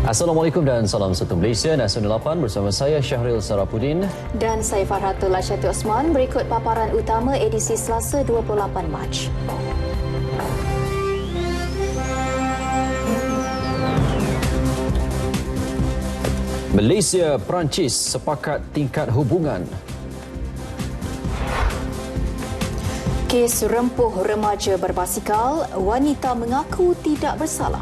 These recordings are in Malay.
Assalamualaikum dan salam satu Malaysia Nasional 8 bersama saya Syahril Sarapudin dan saya Farhatul Lasyati Osman. Berikut paparan utama edisi Selasa 28 Mac. Malaysia Perancis sepakat tingkat hubungan. Kes rempuh remaja berbasikal, wanita mengaku tidak bersalah.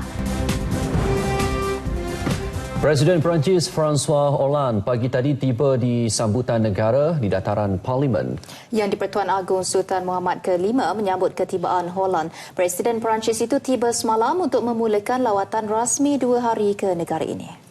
Presiden Perancis François Hollande pagi tadi tiba di sambutan negara di dataran Parlimen. Yang di-Pertuan Agong Sultan Muhammad ke-5 menyambut ketibaan Hollande. Presiden Perancis itu tiba semalam untuk memulakan lawatan rasmi 2 hari ke negara ini.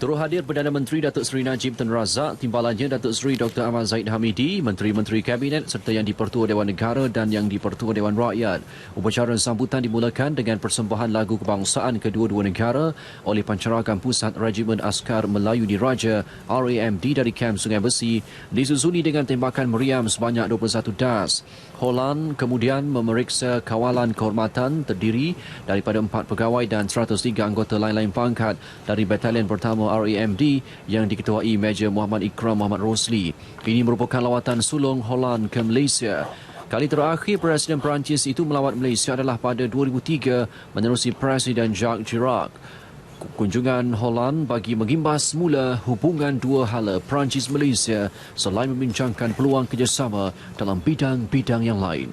Turut hadir Perdana Menteri Datuk Seri Najib Tun Razak, timbalannya Datuk Seri Dr. Ahmad Zahid Hamidi, Menteri-Menteri Kabinet serta yang di-Pertua Dewan Negara dan yang di-Pertua Dewan Rakyat. Upacara sambutan dimulakan dengan persembahan lagu kebangsaan kedua-dua negara oleh Pancarakan Pusat Regimen Askar Melayu Diraja RAMD dari Kem Sungai Besi, disusuli dengan tembakan meriam sebanyak 21 das. Hollande kemudian memeriksa kawalan kehormatan terdiri daripada 4 pegawai dan 103 anggota lain-lain pangkat dari Batalion Pertama RAMD yang diketuai Major Muhammad Ikram Muhammad Rosli. Ini merupakan lawatan sulung Hollande ke Malaysia. Kali terakhir Presiden Perancis itu melawat Malaysia adalah pada 2003 menerusi Presiden Jacques Chirac. Kunjungan Hollande bagi mengimbas semula hubungan dua hala Perancis-Malaysia selain membincangkan peluang kerjasama dalam bidang-bidang yang lain.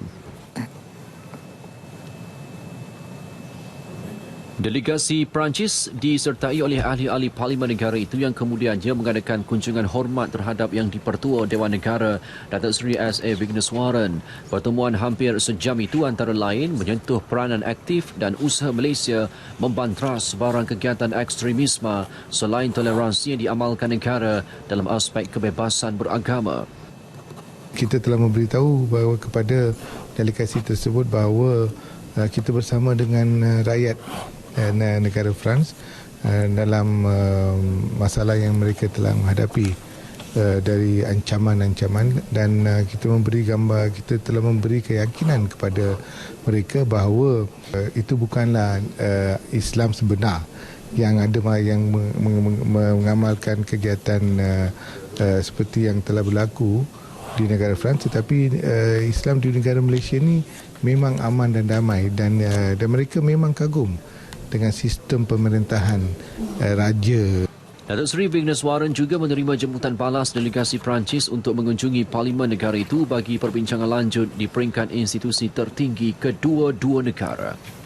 Delegasi Perancis disertai oleh ahli-ahli Parlimen negara itu yang kemudiannya mengadakan kunjungan hormat terhadap yang di-Pertua Dewan Negara Datuk Seri S.A. Vigneswaran. Pertemuan hampir sejam itu antara lain menyentuh peranan aktif dan usaha Malaysia membantras sebarang kegiatan ekstremisme selain toleransi yang diamalkan negara dalam aspek kebebasan beragama. Kita telah memberitahu bahawa kepada delegasi tersebut bahawa kita bersama dengan rakyat negara France dalam masalah yang mereka telah menghadapi dari ancaman-ancaman, dan kita telah memberi keyakinan kepada mereka bahawa itu bukanlah Islam sebenar yang ada yang mengamalkan kegiatan seperti yang telah berlaku di negara France, tetapi Islam di negara Malaysia ini memang aman dan damai, dan mereka memang kagum dengan sistem pemerintahan raja. Datuk Seri Vigneswaran juga menerima jemputan balas delegasi Perancis untuk mengunjungi Parlimen negara itu bagi perbincangan lanjut di peringkat institusi tertinggi kedua-dua negara.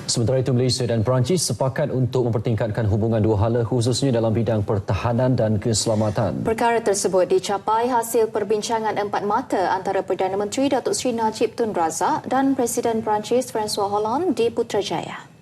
Sementara itu, Malaysia dan Perancis sepakat untuk mempertingkatkan hubungan dua hala khususnya dalam bidang pertahanan dan keselamatan. Perkara tersebut dicapai hasil perbincangan empat mata antara Perdana Menteri Datuk Seri Najib Tun Razak dan Presiden Perancis François Hollande di Putrajaya.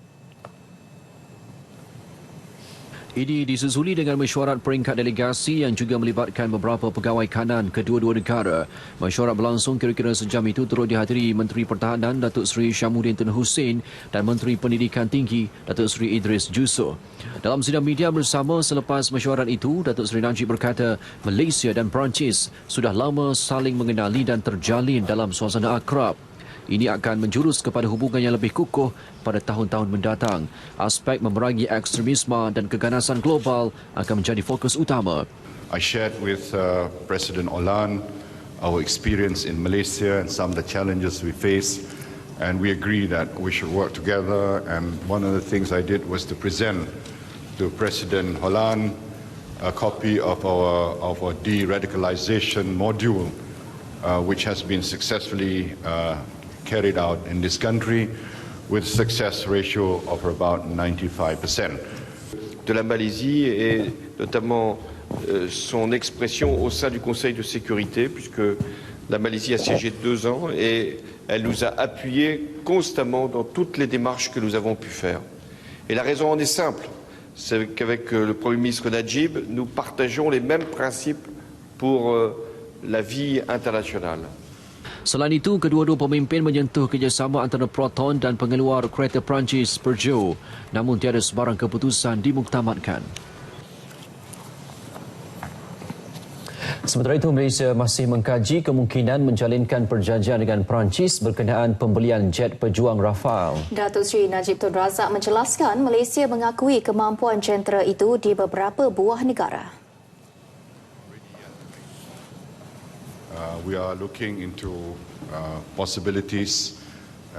Ini disusuli dengan mesyuarat peringkat delegasi yang juga melibatkan beberapa pegawai kanan kedua-dua negara. Mesyuarat berlangsung kira-kira sejam itu turut dihadiri Menteri Pertahanan Datuk Seri Syamuddin Tun Hussein dan Menteri Pendidikan Tinggi Datuk Seri Idris Jusuf. Dalam sidang media bersama selepas mesyuarat itu, Datuk Seri Najib berkata Malaysia dan Perancis sudah lama saling mengenali dan terjalin dalam suasana akrab. Ini akan menjurus kepada hubungan yang lebih kukuh pada tahun-tahun mendatang. Aspek memerangi ekstremisme dan keganasan global akan menjadi fokus utama. I shared with President Hollande our experience in Malaysia and some of the challenges we face, and we agree that we should work together. And one of the things I did was to present to President Hollande a copy of our de-radicalization module, which has been successfully carried out in this country with success ratio of about 95%. De la Malaisie et notamment son expression au sein du Conseil de sécurité, puisque la Malaisie a siégé 2 ans et elle nous a appuyés constamment dans toutes les démarches que nous avons pu faire. Et la raison en est simple, c'est qu'avec le Premier ministre Najib, nous partageons les mêmes principes pour la vie internationale. Selain itu, kedua-dua pemimpin menyentuh kerjasama antara Proton dan pengeluar kereta Perancis Peugeot. Namun tiada sebarang keputusan dimuktamadkan. Sementara itu, Malaysia masih mengkaji kemungkinan menjalinkan perjanjian dengan Perancis berkenaan pembelian jet pejuang Rafale. Datuk Seri Najib Tun Razak menjelaskan Malaysia mengakui kemampuan jentera itu di beberapa buah negara. We are looking into possibilities.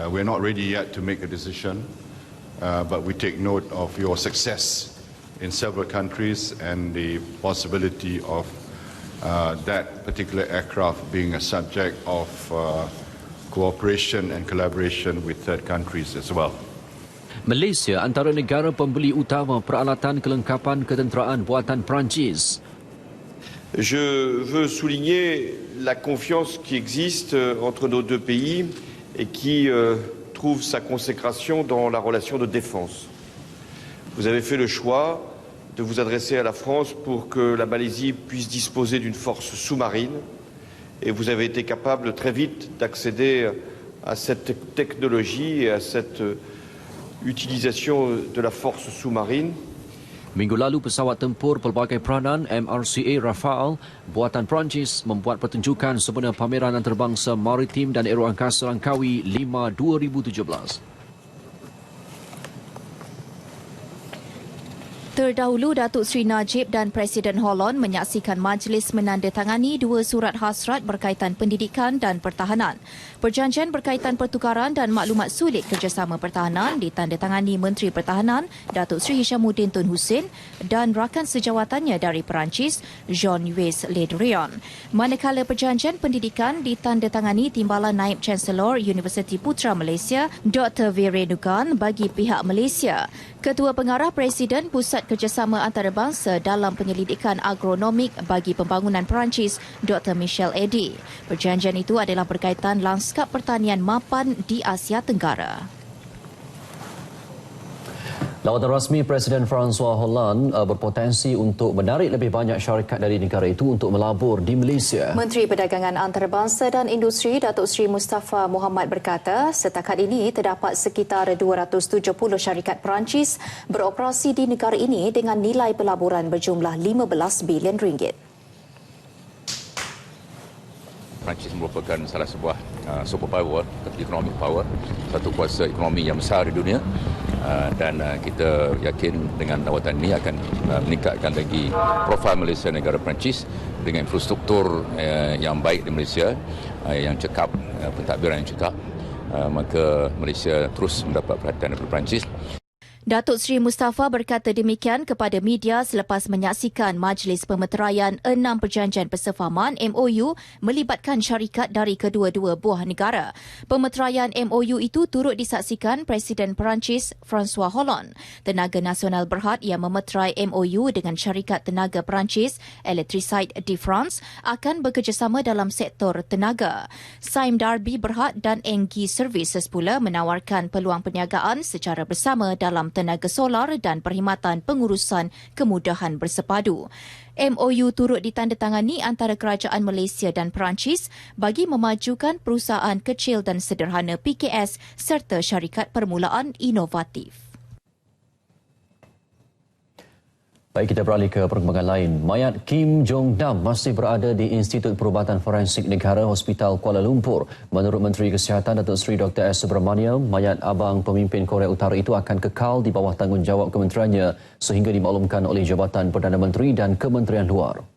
We're not ready yet to make a decision, but we take note of your success in several countries and the possibility of that particular aircraft being a subject of cooperation and collaboration with third countries as well. Malaysia antara negara pembeli utama peralatan kelengkapan ketenteraan buatan Perancis. Je veux souligner la confiance qui existe entre nos deux pays et qui trouve sa consécration dans la relation de défense. Vous avez fait le choix de vous adresser à la France pour que la Malaisie puisse disposer d'une force sous-marine et vous avez été capable très vite d'accéder à cette technologie et à cette utilisation de la force sous-marine. Minggu lalu, pesawat tempur pelbagai peranan MRCA Rafale buatan Perancis membuat pertunjukan sempena pameran antarabangsa maritim dan aeroangkasa Langkawi 5 2017. Terdahulu, Datuk Seri Najib dan Presiden Holland menyaksikan majlis menandatangani dua surat hasrat berkaitan pendidikan dan pertahanan. Perjanjian berkaitan pertukaran dan maklumat sulit kerjasama pertahanan ditandatangani Menteri Pertahanan Datuk Seri Hishamuddin Tun Hussein dan rakan sejawatannya dari Perancis, Jean-Yves Le Drian. Manakala perjanjian pendidikan ditandatangani Timbalan Naib Chancellor Universiti Putra Malaysia, Dr. Virenugan bagi pihak Malaysia. Ketua Pengarah Presiden Pusat Kerjasama Antarabangsa dalam Penyelidikan Agronomik bagi Pembangunan Perancis, Dr. Michel Eddy. Perjanjian itu adalah berkaitan lanskap pertanian mapan di Asia Tenggara. Lawatan rasmi Presiden François Hollande berpotensi untuk menarik lebih banyak syarikat dari negara itu untuk melabur di Malaysia. Menteri Perdagangan Antarabangsa dan Industri Datuk Seri Mustafa Mohamed berkata setakat ini terdapat sekitar 270 syarikat Perancis beroperasi di negara ini dengan nilai pelaburan berjumlah 15 bilion ringgit. Perancis merupakan salah sebuah superpower, economic power, satu kuasa ekonomi yang besar di dunia dan kita yakin dengan lawatan ini akan meningkatkan lagi profil Malaysia negara Perancis dengan infrastruktur yang baik di Malaysia, yang cekap, pentadbiran yang cekap, maka Malaysia terus mendapat perhatian daripada Perancis. Datuk Seri Mustafa berkata demikian kepada media selepas menyaksikan Majlis Pemeteraian 6 Perjanjian Persefahaman MOU melibatkan syarikat dari kedua-dua buah negara. Pemeteraian MOU itu turut disaksikan Presiden Perancis François Hollande. Tenaga Nasional Berhad yang memeterai MOU dengan syarikat tenaga Perancis Electricité de France akan bekerjasama dalam sektor tenaga. Sime Darby Berhad dan Engie Services pula menawarkan peluang perniagaan secara bersama dalam tenaga solar dan perkhidmatan pengurusan kemudahan bersepadu. MOU turut ditandatangani antara Kerajaan Malaysia dan Perancis bagi memajukan perusahaan kecil dan sederhana PKS serta syarikat permulaan inovatif. Baik, kita beralih ke perkembangan lain. Mayat Kim Jong-nam masih berada di Institut Perubatan Forensik Negara Hospital Kuala Lumpur. Menurut Menteri Kesihatan Datuk Seri Dr. S. Subramaniam, mayat abang pemimpin Korea Utara itu akan kekal di bawah tanggungjawab kementeriannya sehingga dimaklumkan oleh Jabatan Perdana Menteri dan Kementerian Luar.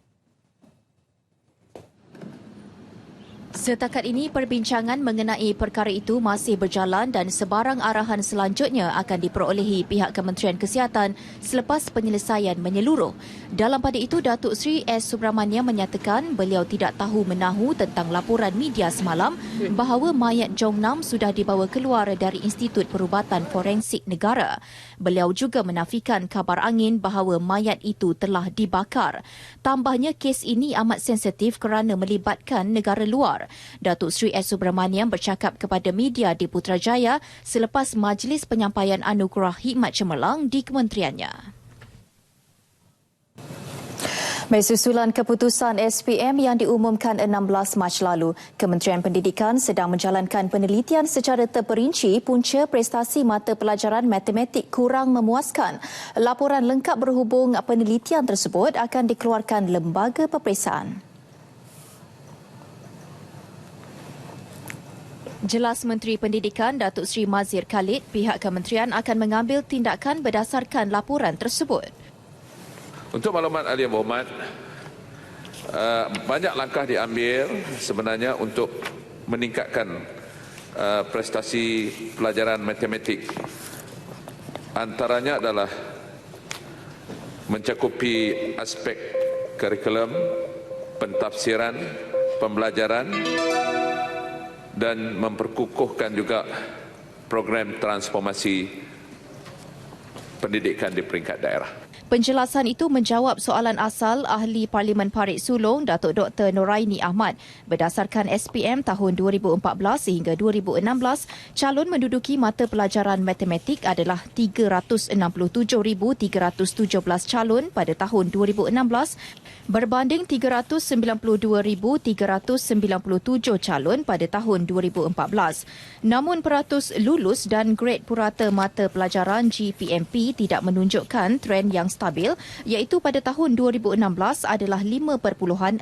Setakat ini, perbincangan mengenai perkara itu masih berjalan dan sebarang arahan selanjutnya akan diperolehi pihak Kementerian Kesihatan selepas penyelesaian menyeluruh. Dalam pada itu, Datuk Seri S. Subramaniam menyatakan beliau tidak tahu menahu tentang laporan media semalam bahawa mayat Jong-nam sudah dibawa keluar dari Institut Perubatan Forensik Negara. Beliau juga menafikan kabar angin bahawa mayat itu telah dibakar. Tambahnya, kes ini amat sensitif kerana melibatkan negara luar. Datuk Seri S. Subramaniam bercakap kepada media di Putrajaya selepas majlis penyampaian anugerah Hikmat Cemerlang di kementeriannya. Susulan keputusan SPM yang diumumkan 16 Mac lalu, Kementerian Pendidikan sedang menjalankan penelitian secara terperinci punca prestasi mata pelajaran matematik kurang memuaskan. Laporan lengkap berhubung penelitian tersebut akan dikeluarkan Lembaga Peperiksaan. Jelas Menteri Pendidikan Datuk Seri Mazir Khalid, pihak kementerian akan mengambil tindakan berdasarkan laporan tersebut. Untuk maklumat ahli yang berhormat, banyak langkah diambil sebenarnya untuk meningkatkan prestasi pelajaran matematik. Antaranya adalah mencakupi aspek kurikulum, pentafsiran, pembelajaran dan memperkukuhkan juga program transformasi pendidikan di peringkat daerah. Penjelasan itu menjawab soalan asal Ahli Parlimen Parit Sulong Datuk Dr. Noraini Ahmad. Berdasarkan SPM tahun 2014 sehingga 2016, calon menduduki mata pelajaran matematik adalah 367,317 calon pada tahun 2016 berbanding 392,397 calon pada tahun 2014. Namun peratus lulus dan grade purata mata pelajaran GPMP tidak menunjukkan tren yang stabil, iaitu pada tahun 2016 adalah 5.46,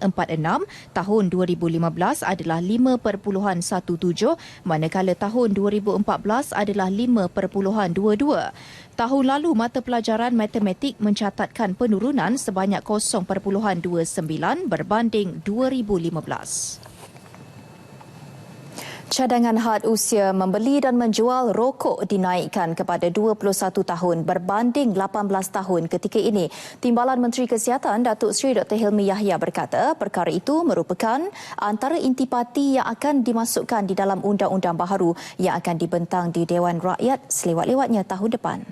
tahun 2015 adalah 5.17, manakala tahun 2014 adalah 5.22. Tahun lalu, mata pelajaran matematik mencatatkan penurunan sebanyak 0.29 berbanding 2015. Cadangan had usia membeli dan menjual rokok dinaikkan kepada 21 tahun berbanding 18 tahun ketika ini. Timbalan Menteri Kesihatan Datuk Seri Dr. Hilmi Yahya berkata perkara itu merupakan antara intipati yang akan dimasukkan di dalam undang-undang baharu yang akan dibentang di Dewan Rakyat selewat-lewatnya tahun depan.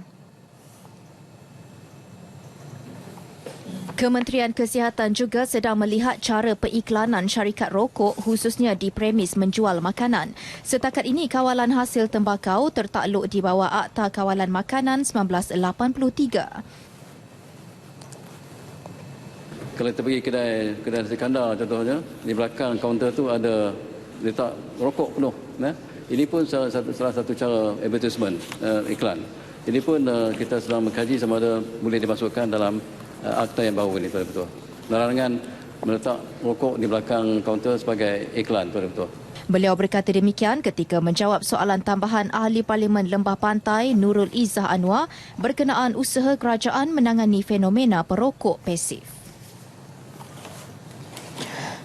Kementerian Kesihatan juga sedang melihat cara periklanan syarikat rokok khususnya di premis menjual makanan. Setakat ini, kawalan hasil tembakau tertakluk di bawah Akta Kawalan Makanan 1983. Kalau kita pergi kedai nasi kandar contohnya, di belakang kaunter tu ada letak rokok penuh. Ini pun salah satu cara advertisement, iklan. Ini pun kita sedang mengkaji sama ada boleh dimasukkan dalam akta yang baru ini, betul-betul. Larangan meletak rokok di belakang kaunter sebagai iklan, betul-betul. Beliau berkata demikian ketika menjawab soalan tambahan Ahli Parlimen Lembah Pantai Nurul Izzah Anwar berkenaan usaha kerajaan menangani fenomena perokok pasif.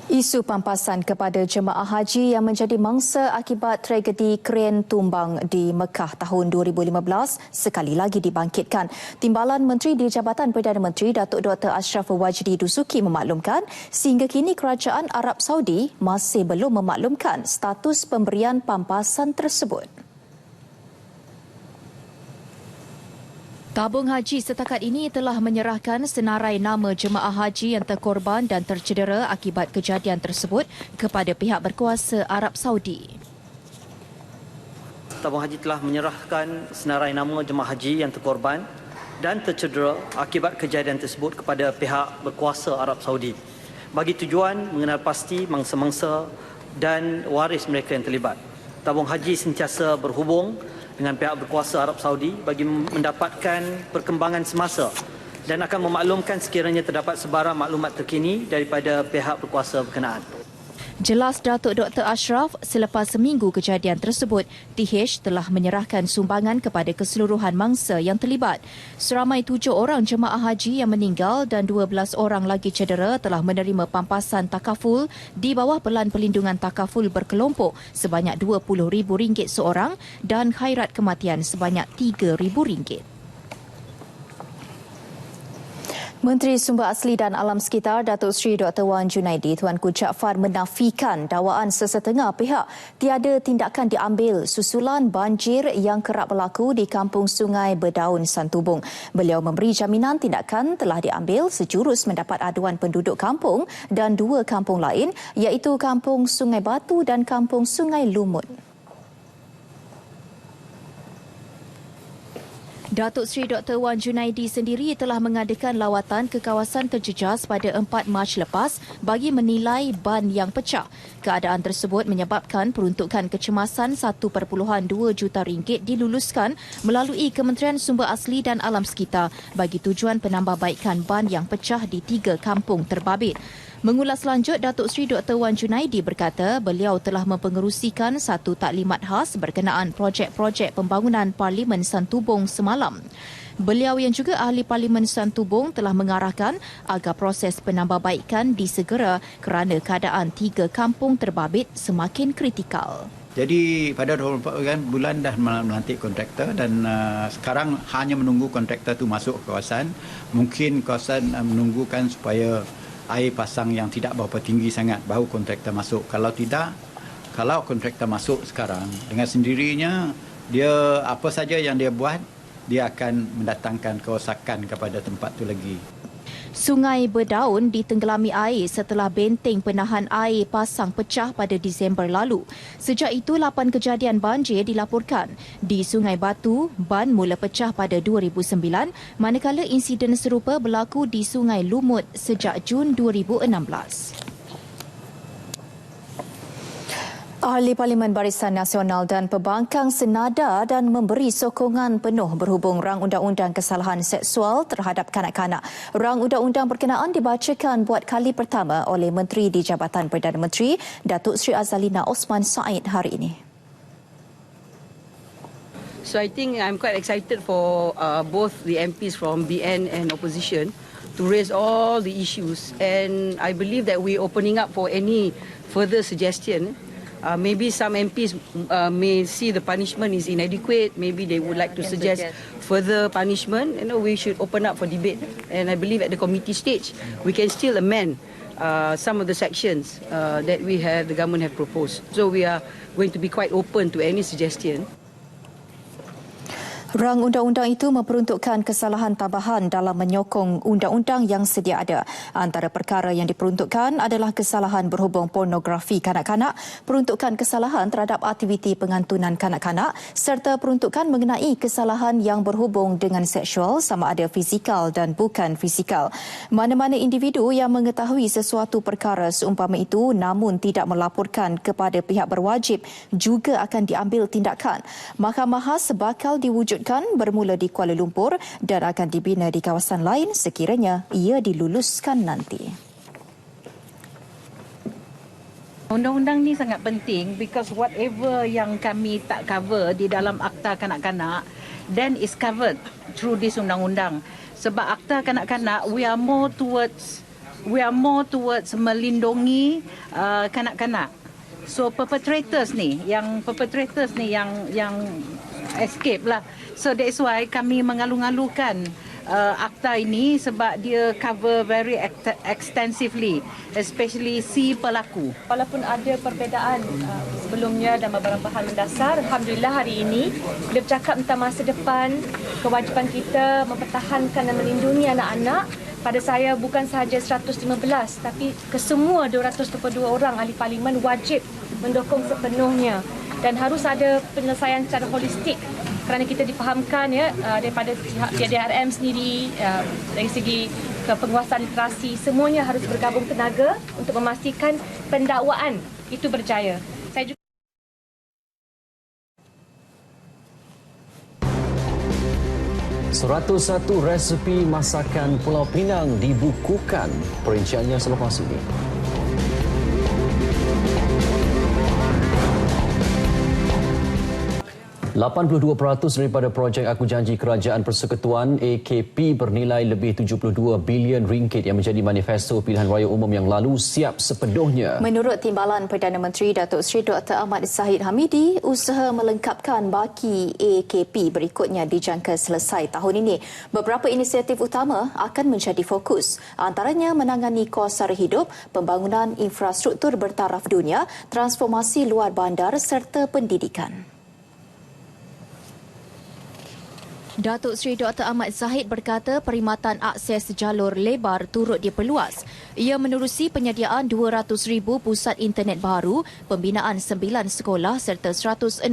Isu pampasan kepada jemaah haji yang menjadi mangsa akibat tragedi kren tumbang di Mekah tahun 2015 sekali lagi dibangkitkan. Timbalan Menteri di Jabatan Perdana Menteri Datuk Dr. Ashraf Wajdi Dusuki memaklumkan sehingga kini Kerajaan Arab Saudi masih belum memaklumkan status pemberian pampasan tersebut. Tabung Haji setakat ini telah menyerahkan senarai nama jemaah haji yang terkorban dan tercedera akibat kejadian tersebut kepada pihak berkuasa Arab Saudi. Tabung Haji telah menyerahkan senarai nama jemaah haji yang terkorban dan tercedera akibat kejadian tersebut kepada pihak berkuasa Arab Saudi bagi tujuan mengenal pasti mangsa-mangsa dan waris mereka yang terlibat. Tabung Haji sentiasa berhubung dengan pihak berkuasa Arab Saudi bagi mendapatkan perkembangan semasa dan akan memaklumkan sekiranya terdapat sebarang maklumat terkini daripada pihak berkuasa berkenaan. Jelas Datuk Dr. Ashraf, selepas seminggu kejadian tersebut, TH telah menyerahkan sumbangan kepada keseluruhan mangsa yang terlibat. Seramai 7 orang jemaah haji yang meninggal dan 12 orang lagi cedera telah menerima pampasan takaful di bawah Pelan Pelindungan Takaful Berkelompok sebanyak RM20,000 seorang dan khairat kematian sebanyak RM3,000. Menteri Sumber Asli dan Alam Sekitar Datuk Seri Dr. Wan Junaidi Tuanku Jaafar menafikan dakwaan sesetengah pihak tiada tindakan diambil susulan banjir yang kerap berlaku di Kampung Sungai Berdaun Santubong. Beliau memberi jaminan tindakan telah diambil sejurus mendapat aduan penduduk kampung dan 2 kampung lain iaitu Kampung Sungai Batu dan Kampung Sungai Lumut. Datuk Seri Dr. Wan Junaidi sendiri telah mengadakan lawatan ke kawasan terjejas pada 4 Mac lepas bagi menilai ban yang pecah. Keadaan tersebut menyebabkan peruntukan kecemasan RM1.2 juta diluluskan melalui Kementerian Sumber Asli dan Alam Sekitar bagi tujuan penambahbaikan ban yang pecah di 3 kampung terbabit. Mengulas lanjut, Datuk Seri Dr. Wan Junaidi berkata beliau telah mempengerusikan satu taklimat khas berkenaan projek-projek pembangunan Parlimen Santubong semalam. Beliau yang juga ahli Parlimen Santubong telah mengarahkan agar proses penambahbaikan disegera kerana keadaan 3 kampung terbabit semakin kritikal. Jadi pada 24 bulan dah melantik kontraktor dan sekarang hanya menunggu kontraktor itu masuk ke kawasan. Mungkin kawasan menunggukan supaya air pasang yang tidak berapa tinggi sangat baru kontraktor masuk. Kalau tidak, kalau kontraktor masuk sekarang dengan sendirinya dia apa saja yang dia buat, dia akan mendatangkan kerosakan kepada tempat itu lagi. Sungai Berdaun ditenggelami air setelah benteng penahan air pasang pecah pada Disember lalu. Sejak itu, 8 kejadian banjir dilaporkan. Di Sungai Batu, ban mula pecah pada 2009, manakala insiden serupa berlaku di Sungai Lumut sejak Jun 2016. Ahli Parlimen Barisan Nasional dan Pembangkang senada dan memberi sokongan penuh berhubung rang undang-undang kesalahan seksual terhadap kanak-kanak. Rang undang-undang berkenaan dibacakan buat kali pertama oleh Menteri di Jabatan Perdana Menteri, Datuk Seri Azalina Osman Said hari ini. So I think I'm quite excited for both the MPs from BN and opposition to raise all the issues, and I believe that we're opening up for any further suggestion. Maybe some MPs may see the punishment is inadequate. Maybe they would like to suggest further punishment. We should open up for debate. And I believe at the committee stage, we can still amend some of the sections that the government have proposed. So we are going to be quite open to any suggestion. Rang undang-undang itu memperuntukkan kesalahan tambahan dalam menyokong undang-undang yang sedia ada. Antara perkara yang diperuntukkan adalah kesalahan berhubung pornografi kanak-kanak, peruntukan kesalahan terhadap aktiviti pengantunan kanak-kanak serta peruntukan mengenai kesalahan yang berhubung dengan seksual sama ada fizikal dan bukan fizikal. Mana-mana individu yang mengetahui sesuatu perkara seumpama itu namun tidak melaporkan kepada pihak berwajib juga akan diambil tindakan. Mahkamah khas bakal diwujudkan bermula di Kuala Lumpur dan akan dibina di kawasan lain sekiranya ia diluluskan nanti. Undang-undang ni sangat penting because whatever yang kami tak cover di dalam Akta Kanak-Kanak then is covered through this undang-undang. Sebab Akta Kanak-Kanak we are more towards melindungi kanak-kanak. So perpetrators ni yang escape lah. So that's why kami mengalu-alukan akta ini sebab dia cover very extensively, especially si pelaku. Walaupun ada perbezaan sebelumnya dan beberapa hal mendasar, alhamdulillah hari ini bila bercakap tentang masa depan, kewajipan kita mempertahankan dan melindungi anak-anak, pada saya bukan sahaja 115 tapi kesemua 222 orang ahli parlimen wajib mendukung sepenuhnya dan harus ada penyelesaian secara holistik kerana kita difahamkan daripada pihak DRM sendiri dari segi penguasaan literasi semuanya harus bergabung tenaga untuk memastikan pendakwaan itu berjaya. Saya juga 101 resepi masakan Pulau Pinang dibukukan. Perinciannya selepas ini. $82% daripada projek Aku Janji Kerajaan Persekutuan AKP bernilai lebih RM72 bilion yang menjadi manifesto pilihan raya umum yang lalu siap sepenuhnya. Menurut Timbalan Perdana Menteri Datuk Seri Dr. Ahmad Zahid Hamidi, usaha melengkapkan baki AKP berikutnya dijangka selesai tahun ini. Beberapa inisiatif utama akan menjadi fokus, antaranya menangani kos sara hidup, pembangunan infrastruktur bertaraf dunia, transformasi luar bandar serta pendidikan. Datuk Seri Dr. Ahmad Zahid berkata perkhidmatan akses jalur lebar turut diperluas. Ia menerusi penyediaan 200,000 pusat internet baru, pembinaan 9 sekolah serta 161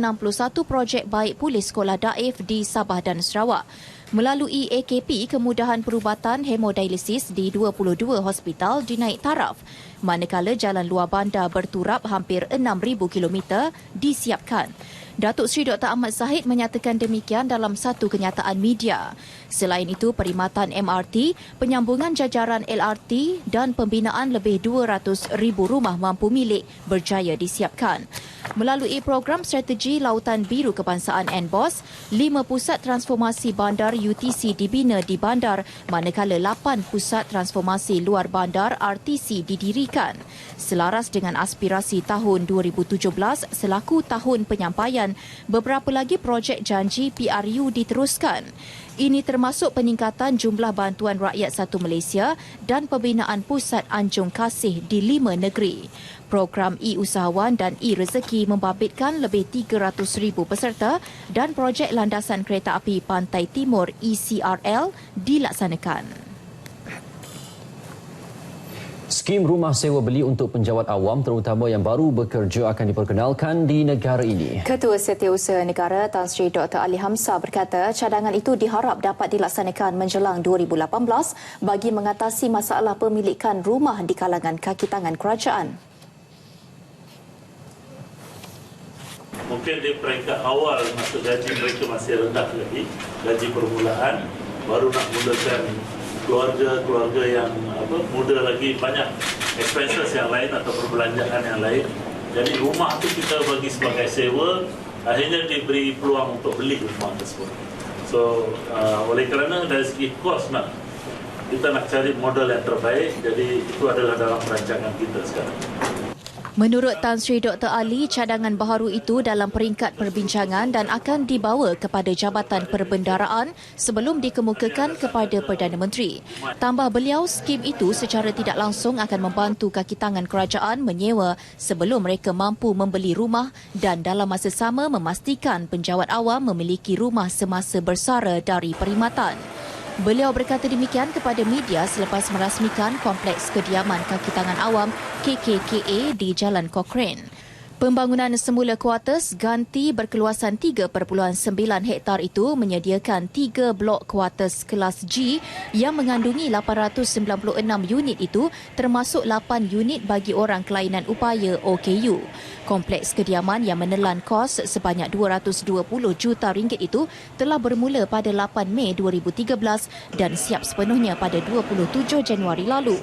projek baik pulih sekolah daif di Sabah dan Sarawak. Melalui AKP, kemudahan perubatan hemodialisis di 22 hospital dinaik taraf, manakala jalan luar bandar berturap hampir 6,000 kilometer disiapkan. Datuk Seri Dr. Ahmad Zahid menyatakan demikian dalam satu kenyataan media. Selain itu, perkhidmatan MRT, penyambungan jajaran LRT dan pembinaan lebih 200,000 rumah mampu milik berjaya disiapkan. Melalui program strategi Lautan Biru Kebangsaan NBOS, 5 pusat transformasi bandar UTC dibina di bandar, manakala 8 pusat transformasi luar bandar RTC didirikan. Selaras dengan aspirasi tahun 2017 selaku tahun penyampaian, beberapa lagi projek janji PRU diteruskan. Ini termasuk peningkatan jumlah bantuan rakyat satu Malaysia dan pembinaan pusat anjung kasih di 5 negeri. Program e-usahawan dan e-rezeki membabitkan lebih 300,000 peserta dan projek landasan kereta api Pantai Timur ECRL dilaksanakan. Skim rumah sewa beli untuk penjawat awam terutama yang baru bekerja akan diperkenalkan di negara ini. Ketua Setiausaha Negara Tan Sri Dr. Ali Hamzah berkata cadangan itu diharap dapat dilaksanakan menjelang 2018 bagi mengatasi masalah pemilikan rumah di kalangan kaki tangan kerajaan. Mungkin di peringkat awal masa gaji mereka masih rendah lagi, gaji permulaan, baru nak mulakan keluarga yang muda lagi, banyak expenses yang lain atau perbelanjaan yang lain. Jadi rumah tu kita bagi sebagai sewa, akhirnya diberi peluang untuk beli rumah tersebut. So oleh kerana dari segi kos kita nak cari model yang terbaik, jadi itu adalah dalam perancangan kita sekarang. Menurut Tan Sri Dr. Ali, cadangan baharu itu dalam peringkat perbincangan dan akan dibawa kepada Jabatan Perbendaraan sebelum dikemukakan kepada Perdana Menteri. Tambah beliau, skim itu secara tidak langsung akan membantu kaki tangan kerajaan menyewa sebelum mereka mampu membeli rumah dan dalam masa sama memastikan penjawat awam memiliki rumah semasa bersara dari perkhidmatan. Beliau berkata demikian kepada media selepas merasmikan kompleks kediaman kaki tangan awam KKKA di Jalan Cochrane. Pembangunan semula kuarters ganti berkeluasan 3.9 hektar itu menyediakan 3 blok kuarters kelas G yang mengandungi 896 unit itu termasuk 8 unit bagi orang kelainan upaya OKU. Kompleks kediaman yang menelan kos sebanyak 220 juta ringgit itu telah bermula pada 8 Mei 2013 dan siap sepenuhnya pada 27 Januari lalu.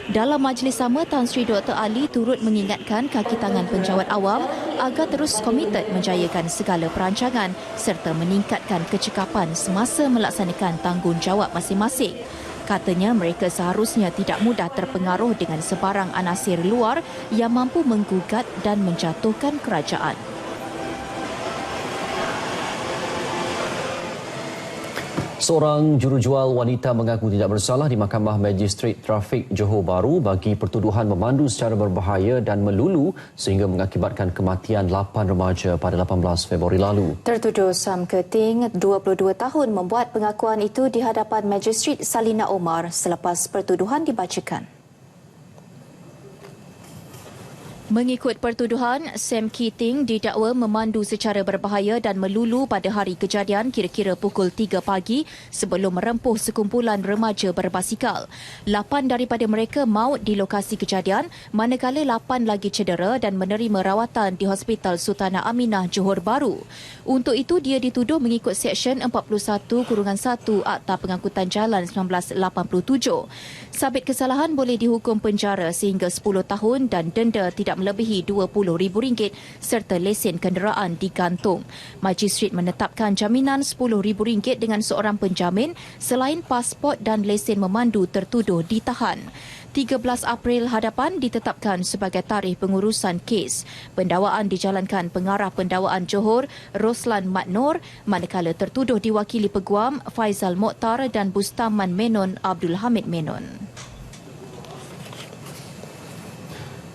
Dalam majlis sama, Tan Sri Dr. Ali turut mengingatkan kaki tangan penjawat awam agar terus komited menjayakan segala perancangan serta meningkatkan kecekapan semasa melaksanakan tanggungjawab masing-masing. Katanya mereka seharusnya tidak mudah terpengaruh dengan sebarang anasir luar yang mampu menggugat dan menjatuhkan kerajaan. Seorang jurujual wanita mengaku tidak bersalah di Mahkamah Magistrate Trafik Johor Bahru bagi pertuduhan memandu secara berbahaya dan melulu sehingga mengakibatkan kematian 8 remaja pada 18 Februari lalu. Tertuduh Sam Keting, 22 tahun, membuat pengakuan itu di hadapan Magistrate Salina Omar selepas pertuduhan dibacakan. Mengikut pertuduhan, Sam Keating didakwa memandu secara berbahaya dan melulu pada hari kejadian kira-kira pukul 3 pagi sebelum merempuh sekumpulan remaja berbasikal. 8 daripada mereka maut di lokasi kejadian, manakala 8 lagi cedera dan menerima rawatan di Hospital Sultanah Aminah Johor Bahru. Untuk itu, dia dituduh mengikut Seksyen 41-1 Akta Pengangkutan Jalan 1987. Sabit kesalahan boleh dihukum penjara sehingga 10 tahun dan denda tidak melebihi RM20,000 serta lesen kenderaan digantung. Magistrate menetapkan jaminan RM10,000 dengan seorang penjamin selain pasport dan lesen memandu tertuduh ditahan. 13 April hadapan ditetapkan sebagai tarikh pengurusan kes. Pendakwaan dijalankan Pengarah Pendakwaan Johor, Roslan Mat Noor, manakala tertuduh diwakili Peguam Faizal Mokhtar dan Bustaman Menon Abdul Hamid Menon.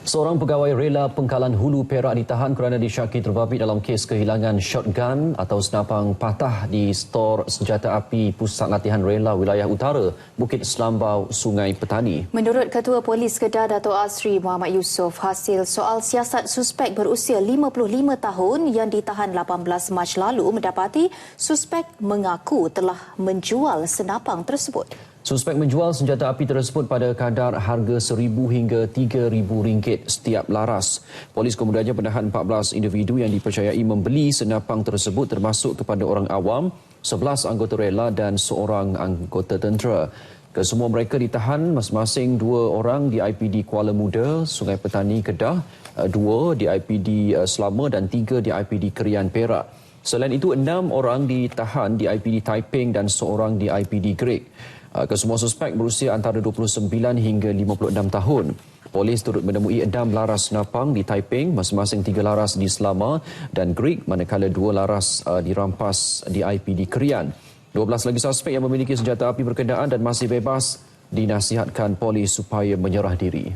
Seorang pegawai rela Pengkalan Hulu Perak ditahan kerana disyaki terbabit dalam kes kehilangan shotgun atau senapang patah di stor senjata api Pusat Latihan Rela Wilayah Utara, Bukit Selambau, Sungai Petani. Menurut Ketua Polis Kedah Dato' Asri Muhammad Yusof, hasil soal siasat suspek berusia 55 tahun yang ditahan 18 Mac lalu mendapati suspek mengaku telah menjual senapang tersebut. Suspek menjual senjata api tersebut pada kadar harga RM1,000 hingga RM3,000 setiap laras. Polis kemudiannya menahan 14 individu yang dipercayai membeli senapang tersebut termasuk kepada orang awam, 11 anggota rela dan seorang anggota tentera. Kesemua mereka ditahan masing-masing 2 orang di IPD Kuala Muda, Sungai Petani, Kedah, 2 di IPD Selama dan 3 di IPD Kerian, Perak. Selain itu, 6 orang ditahan di IPD Taiping dan seorang di IPD Greig. Kesemua suspek berusia antara 29 hingga 56 tahun. Polis turut menemui 6 laras senapang di Taiping, masing-masing 3 laras di Selama dan Greig, manakala 2 laras dirampas di IPD Kerian. 12 lagi suspek yang memiliki senjata api berkenaan dan masih bebas dinasihatkan polis supaya menyerah diri.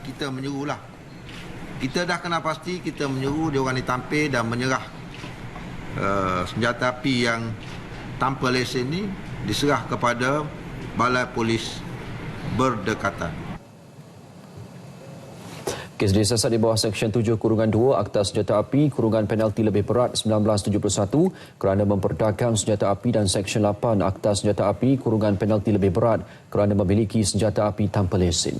Kita menyuruhlah. Kita dah kena pasti kita menyuruh dia orang ditampil dan menyerah senjata api yang tanpa lesen ini diserah kepada Balai Polis Berdekatan. Kes disiasat di bawah Seksyen 7-2 Akta Senjata Api (Penalti Lebih Berat 1971) kerana memperdagang senjata api dan Seksyen 8 Akta Senjata Api (Penalti Lebih Berat) kerana memiliki senjata api tanpa lesen.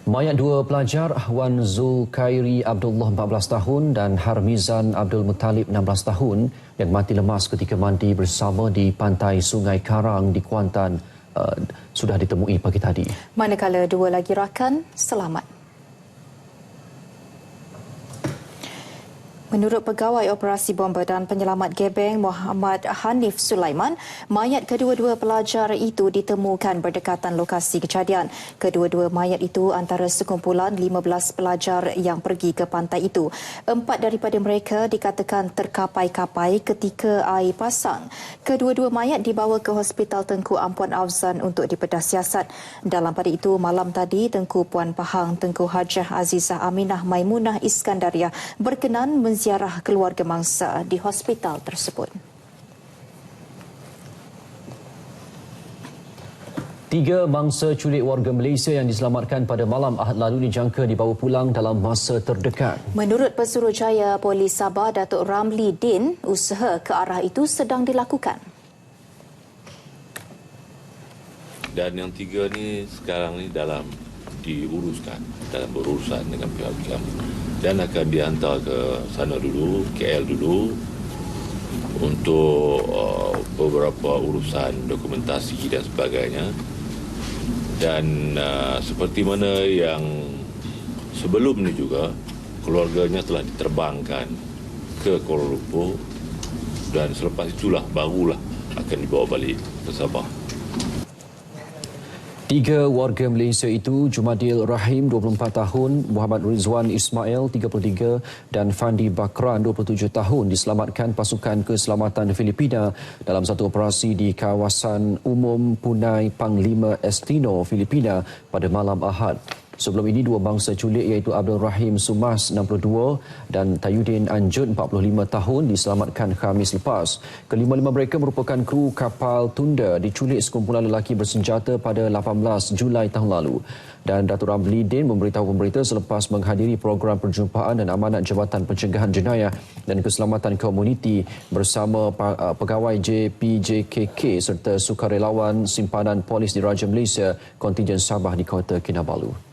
Mayat 2 pelajar, Wan Zulkhairi Abdullah 14 tahun dan Harmizan Abdul Muttalib 16 tahun yang mati lemas ketika mandi bersama di pantai Sungai Karang di Kuantan sudah ditemui pagi tadi. Manakala 2 lagi rakan selamat. Menurut Pegawai Operasi Bomba dan Penyelamat Gebeng Muhammad Hanif Sulaiman, mayat kedua-dua pelajar itu ditemukan berdekatan lokasi kejadian. Kedua-dua mayat itu antara sekumpulan 15 pelajar yang pergi ke pantai itu. 4 daripada mereka dikatakan terkapai-kapai ketika air pasang. Kedua-dua mayat dibawa ke Hospital Tengku Ampuan Afzan untuk dibedah siasat. Dalam pada itu, malam tadi, Tengku Puan Pahang Tengku Hajah Azizah Aminah Maimunah Iskandariah berkenan ziarah keluarga mangsa di hospital tersebut. 3 mangsa culik warga Malaysia yang diselamatkan pada malam Ahad lalu dijangka dibawa pulang dalam masa terdekat. Menurut Pesuruhjaya Polis Sabah Datuk Ramli Din, usaha ke arah itu sedang dilakukan. Dan yang 3 ni sekarang ni diuruskan, dalam berurusan dengan pihak kami. Dan akan dihantar ke sana dulu, KL dulu untuk beberapa urusan dokumentasi dan sebagainya. Dan seperti mana yang sebelum ni juga, keluarganya telah diterbangkan ke Kuala Lumpur dan selepas itulah barulah akan dibawa balik ke Sabah. 3 warga Malaysia itu, Jumadil Rahim 24 tahun, Muhammad Rizwan Ismail 33 dan Fandi Bakran 27 tahun diselamatkan pasukan keselamatan Filipina dalam satu operasi di kawasan umum Punai Panglima Estino, Filipina pada malam Ahad. Sebelum ini 2 bangsa culik iaitu Abdul Rahim Sumas 62 dan Tayudin Anjud 45 tahun diselamatkan Khamis lepas. Kelima-lima mereka merupakan kru kapal tunda diculik sekumpulan lelaki bersenjata pada 18 Julai tahun lalu. Dan Datuk Ramli Din memberitahu pemberita selepas menghadiri program perjumpaan dan amanat Jabatan Pencegahan Jenayah dan Keselamatan Komuniti bersama pegawai JPJKK serta sukarelawan simpanan polis Diraja Malaysia kontingen Sabah di Kota Kinabalu.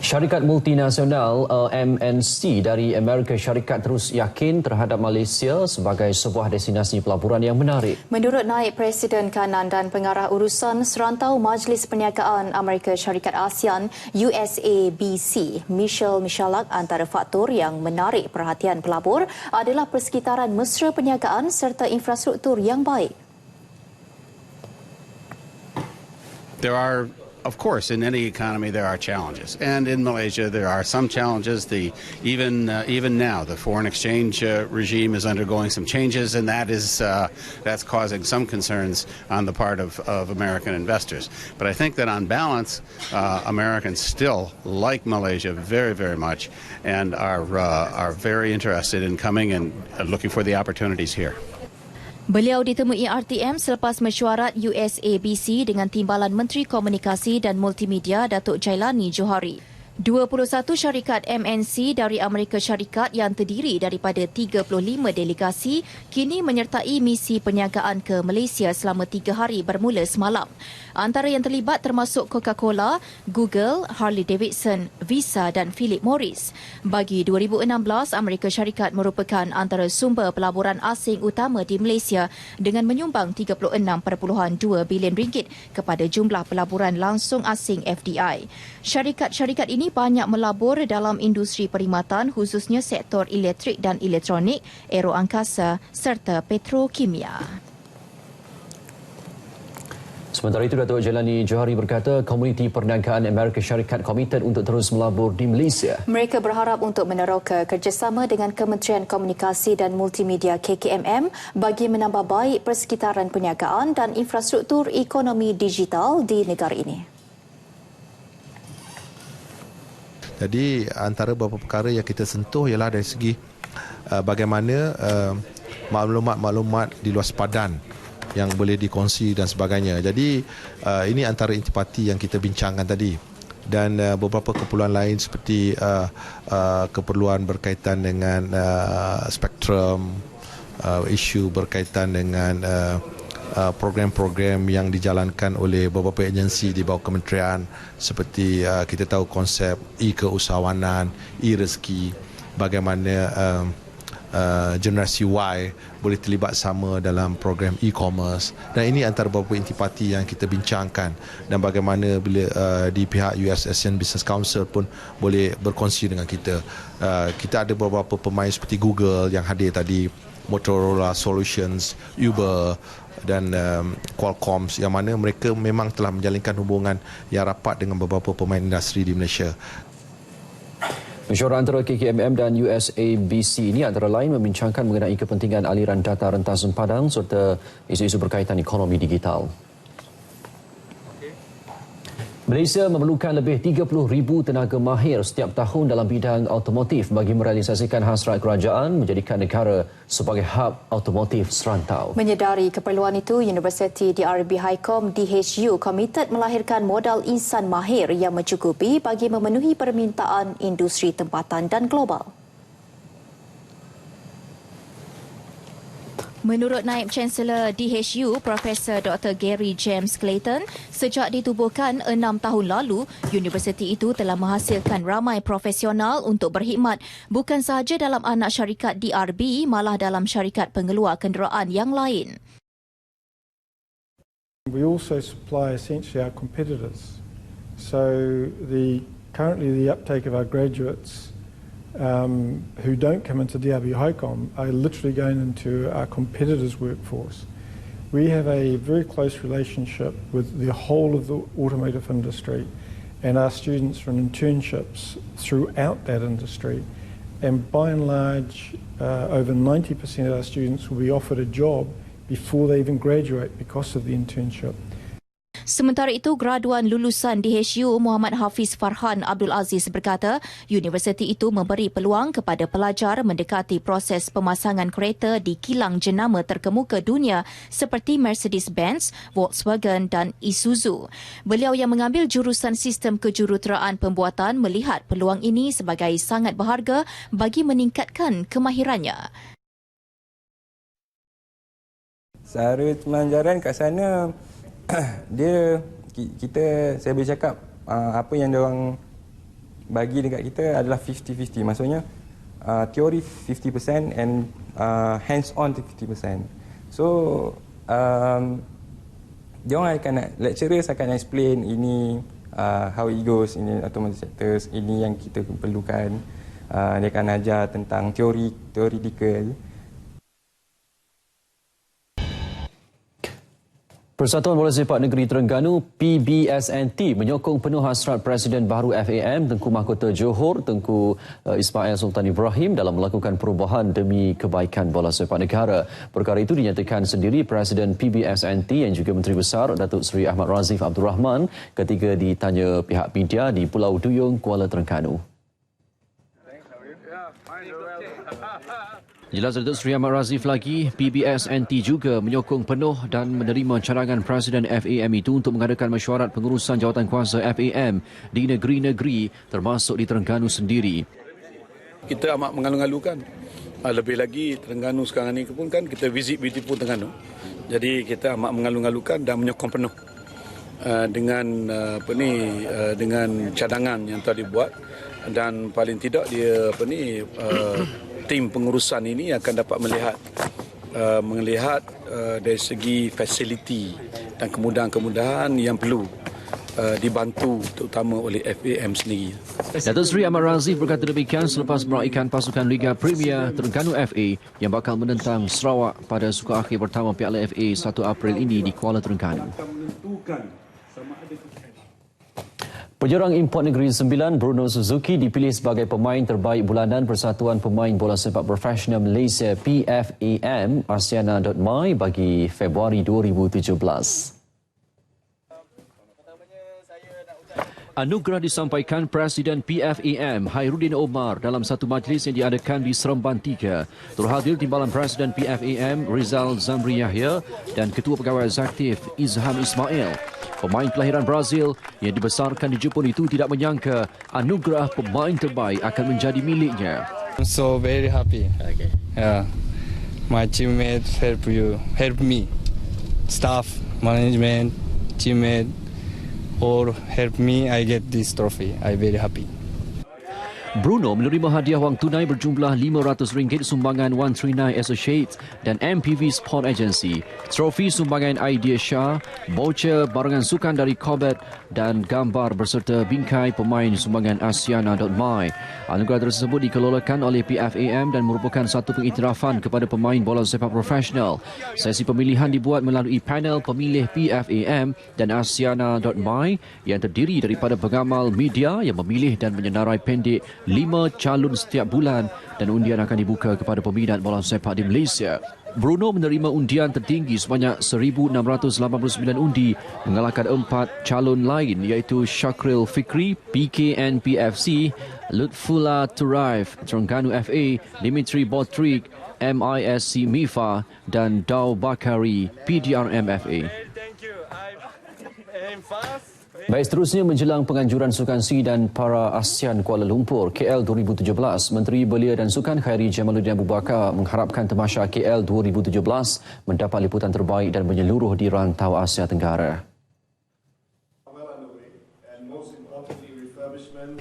Syarikat multinasional MNC dari Amerika Syarikat terus yakin terhadap Malaysia sebagai sebuah destinasi pelaburan yang menarik. Menurut Naib Presiden Kanan dan Pengarah Urusan Serantau Majlis Perniagaan Amerika Syarikat ASEAN USABC, Michelle Michalak, antara faktor yang menarik perhatian pelabur adalah persekitaran mesra perniagaan serta infrastruktur yang baik. There are Of course, in any economy there are challenges, and in Malaysia there are some challenges. Even now, the foreign exchange regime is undergoing some changes, and that's causing some concerns on the part of American investors. But I think that on balance, Americans still like Malaysia very, very much, and are very interested in coming and looking for the opportunities here. Beliau ditemui RTM selepas mesyuarat USABC dengan Timbalan Menteri Komunikasi dan Multimedia Datuk Jailani Johari. 21 syarikat MNC dari Amerika Syarikat yang terdiri daripada 35 delegasi kini menyertai misi perniagaan ke Malaysia selama 3 hari bermula semalam. Antara yang terlibat termasuk Coca-Cola, Google, Harley-Davidson, Visa dan Philip Morris. Bagi 2016, Amerika Syarikat merupakan antara sumber pelaburan asing utama di Malaysia dengan menyumbang 36.2 bilion ringgit kepada jumlah pelaburan langsung asing FDI. Syarikat-syarikat ini banyak melabur dalam industri perkhidmatan khususnya sektor elektrik dan elektronik, aeroangkasa serta petrokimia. Sementara itu, Datuk Jailani Johari berkata komuniti perniagaan Amerika Syarikat komited untuk terus melabur di Malaysia. Mereka berharap untuk meneroka kerjasama dengan Kementerian Komunikasi dan Multimedia KKMM bagi menambah baik persekitaran perniagaan dan infrastruktur ekonomi digital di negara ini. Jadi antara beberapa perkara yang kita sentuh ialah dari segi bagaimana maklumat-maklumat di luar sepadan yang boleh dikongsi dan sebagainya. Jadi ini antara intipati yang kita bincangkan tadi. Dan beberapa keperluan lain seperti keperluan berkaitan dengan spektrum, isu berkaitan dengan program-program yang dijalankan oleh beberapa agensi di bawah kementerian seperti kita tahu konsep e-keusahawanan, e-rezeki, bagaimana generasi Y boleh terlibat sama dalam program e-commerce, dan ini antara beberapa intipati yang kita bincangkan, dan bagaimana bila di pihak US Asian Business Council pun boleh berkongsi dengan kita. Kita ada beberapa pemain seperti Google yang hadir tadi, Motorola Solutions, Uber dan Qualcomm, yang mana mereka memang telah menjalinkan hubungan yang rapat dengan beberapa pemain industri di Malaysia. Mesyuarat antara KKMM dan USABC ini antara lain membincangkan mengenai kepentingan aliran data rentasan padang serta isu-isu berkaitan ekonomi digital. Malaysia memerlukan lebih 30,000 tenaga mahir setiap tahun dalam bidang automotif bagi merealisasikan hasrat kerajaan menjadikan negara sebagai hub automotif serantau. Menyedari keperluan itu, Universiti DRB Highcom DHU komited melahirkan modal insan mahir yang mencukupi bagi memenuhi permintaan industri tempatan dan global. Menurut Naib Chancellor DHU, Profesor Dr. Gary James Clayton, sejak ditubuhkan 6 tahun lalu, universiti itu telah menghasilkan ramai profesional untuk berkhidmat bukan sahaja dalam anak syarikat DRB, malah dalam syarikat pengeluar kenderaan yang lain. We also supply essentially our competitors. So currently the uptake of our graduates who don't come into DRB Highcom are literally going into our competitors' workforce. We have a very close relationship with the whole of the automotive industry, and our students are in internships throughout that industry. And by and large, over 90% of our students will be offered a job before they even graduate because of the internship. Sementara itu, graduan lulusan DHU Muhammad Hafiz Farhan Abdul Aziz berkata, universiti itu memberi peluang kepada pelajar mendekati proses pemasangan kereta di kilang jenama terkemuka dunia seperti Mercedes-Benz, Volkswagen dan Isuzu. Beliau yang mengambil jurusan sistem kejuruteraan pembuatan melihat peluang ini sebagai sangat berharga bagi meningkatkan kemahirannya. Cara pembelajaran kat sana saya boleh cakap apa yang diorang bagi dekat kita adalah 50-50. Maksudnya teori 50% and hands on 50%. So diorang lecturers akan explain ini how it goes, ini automotive sectors, ini yang kita perlukan. Dia akan ajar tentang theoretical. Persatuan Bola Sepak Negeri Terengganu PBSNT menyokong penuh hasrat Presiden baru FAM Tengku Mahkota Johor Tengku Ismail Sultan Ibrahim dalam melakukan perubahan demi kebaikan bola sepak negara. Perkara itu dinyatakan sendiri Presiden PBSNT yang juga Menteri Besar Datuk Seri Ahmad Razif Abdul Rahman ketika ditanya pihak media di Pulau Duyung, Kuala Terengganu. Jelas Datuk Seri Ahmad Razif lagi, PBSNT juga menyokong penuh dan menerima cadangan Presiden FAM itu untuk mengadakan mesyuarat pengurusan jawatan kuasa FAM di negeri-negeri termasuk di Terengganu sendiri. Kita amat mengalu-alukan. Lebih lagi Terengganu sekarang ini pun kan kita visit beautiful Terengganu. Jadi kita amat mengalu-alukan dan menyokong penuh dengan dengan cadangan yang telah dibuat, dan paling tidak dia tim pengurusan ini akan dapat melihat dari segi fasiliti dan kemudahan-kemudahan yang perlu dibantu terutama oleh FAM sendiri. Datuk Seri Ahmad Razif berkata demikian selepas meraihkan pasukan Liga Premier Terengganu FA yang bakal menentang Sarawak pada suka akhir pertama Piala FA 1 April ini di Kuala Terengganu. Penyerang import Negeri Sembilan Bruno Suzuki dipilih sebagai pemain terbaik bulanan Persatuan Pemain Bola Sepak Profesional Malaysia PFAM Asiana.my bagi Februari 2017. Anugerah disampaikan Presiden PFAM Hairuddin Omar dalam satu majlis yang diadakan di Seremban 3. Terhadir Timbalan Presiden PFAM Rizal Zamri Yahya dan Ketua Pegawai Eksekutif Izham Ismail. Pemain kelahiran Brazil yang dibesarkan di Jepun itu tidak menyangka anugerah pemain terbaik akan menjadi miliknya. I'm so very happy. Okay. Yeah. My teammates help me. Staff, management, teammate, all help me. I get this trophy. I'm very happy. Bruno menerima hadiah wang tunai berjumlah RM500 sumbangan 139 Associates dan MPV Sport Agency, trofi sumbangan Idea Shah, voucher barangan sukan dari Corbett dan gambar berserta bingkai pemain sumbangan Asiana.my. Anugerah tersebut dikelolakan oleh PFAM dan merupakan satu pengiktirafan kepada pemain bola sepak profesional. Sesi pemilihan dibuat melalui panel pemilih PFAM dan Asiana.my yang terdiri daripada pengamal media yang memilih dan menyenarai pendek 5 calon setiap bulan, dan undian akan dibuka kepada peminat bola sepak di Malaysia. Bruno menerima undian tertinggi sebanyak 1,689 undi, mengalahkan 4 calon lain iaitu Syakril Fikri, PKNPFC, Lutfullah Turaif, Terengganu FA, Dimitri Botrik, MISC MIFA dan Daw Bakari, PDRM FA. Baik, seterusnya menjelang penganjuran Sukan C dan Para ASEAN Kuala Lumpur KL 2017, Menteri Belia dan Sukan Khairi Jamaluddin Abu Bakar mengharapkan Tamasya KL 2017 mendapat liputan terbaik dan menyeluruh di rantau Asia Tenggara.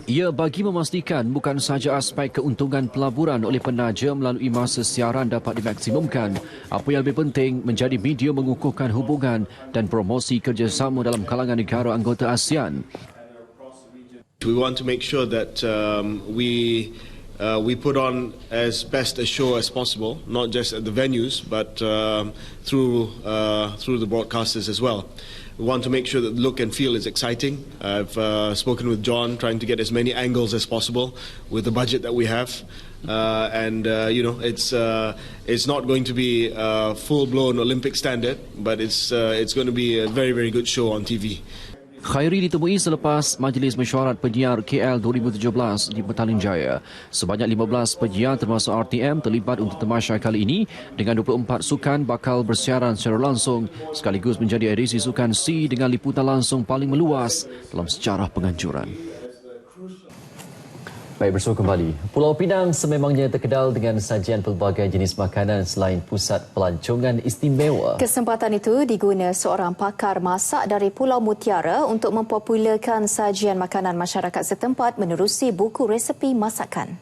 Ia bagi memastikan bukan sahaja aspek keuntungan pelaburan oleh penaja melalui masa siaran dapat dimaksimumkan, apa yang lebih penting menjadi media mengukuhkan hubungan dan promosi kerjasama dalam kalangan negara anggota ASEAN. We want to make sure that we put on as best a show as possible, not just at the venues, but through the broadcasters as well. We want to make sure that the look and feel is exciting. I've spoken with John, trying to get as many angles as possible with the budget that we have. It's not going to be a full-blown Olympic standard, but it's going to be a very, very good show on TV. Khairi ditemui selepas Majlis Mesyuarat Penyiar KL 2017 di Petaling Jaya. Sebanyak 15 penyiar termasuk RTM terlibat untuk tamasya kali ini dengan 24 sukan bakal bersiaran secara langsung sekaligus menjadi edisi Sukan C dengan liputan langsung paling meluas dalam sejarah penganjuran. Baik, bersua kembali. Pulau Pinang sememangnya terkenal dengan sajian pelbagai jenis makanan selain pusat pelancongan istimewa. Kesempatan itu diguna seorang pakar masak dari Pulau Mutiara untuk mempopularkan sajian makanan masyarakat setempat menerusi buku resepi masakan.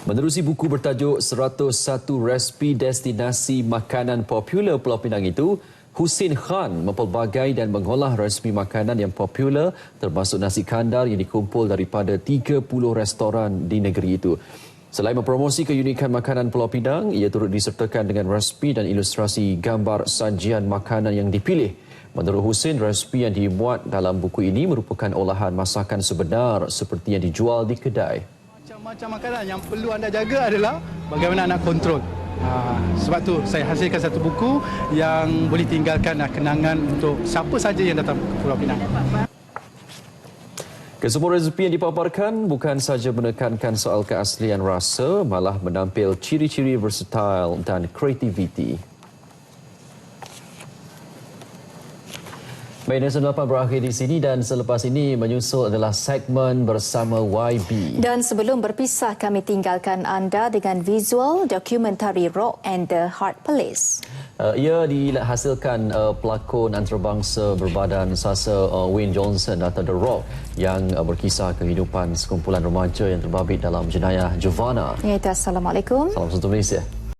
Menerusi buku bertajuk 101 Resepi Destinasi Makanan Popular Pulau Pinang itu, Husin Khan mempelbagai dan mengolah resepi makanan yang popular termasuk nasi kandar yang dikumpul daripada 30 restoran di negeri itu. Selain mempromosi keunikan makanan Pulau Pinang, ia turut disertakan dengan resipi dan ilustrasi gambar sajian makanan yang dipilih. Menurut Husin, resipi yang dibuat dalam buku ini merupakan olahan masakan sebenar seperti yang dijual di kedai. Macam-macam makanan yang perlu anda jaga adalah bagaimana anda kontrol. Sebab tu saya hasilkan satu buku yang boleh tinggalkan kenangan untuk siapa saja yang datang ke Pulau Pinang. Kesemua resepi yang dipaparkan bukan sahaja menekankan soal keaslian rasa, malah menampil ciri-ciri versatile dan kreativiti. Baik, Nasional 8 berakhir di sini dan selepas ini menyusul adalah segmen bersama YB. Dan sebelum berpisah, kami tinggalkan anda dengan visual dokumentari Rock and the Heart Police. Ia dihasilkan pelakon antarabangsa berbadan sasa Wayne Johnson atau The Rock yang berkisah kehidupan sekumpulan remaja yang terbabit dalam jenayah Giovanna. Assalamualaikum. Salam satu Malaysia.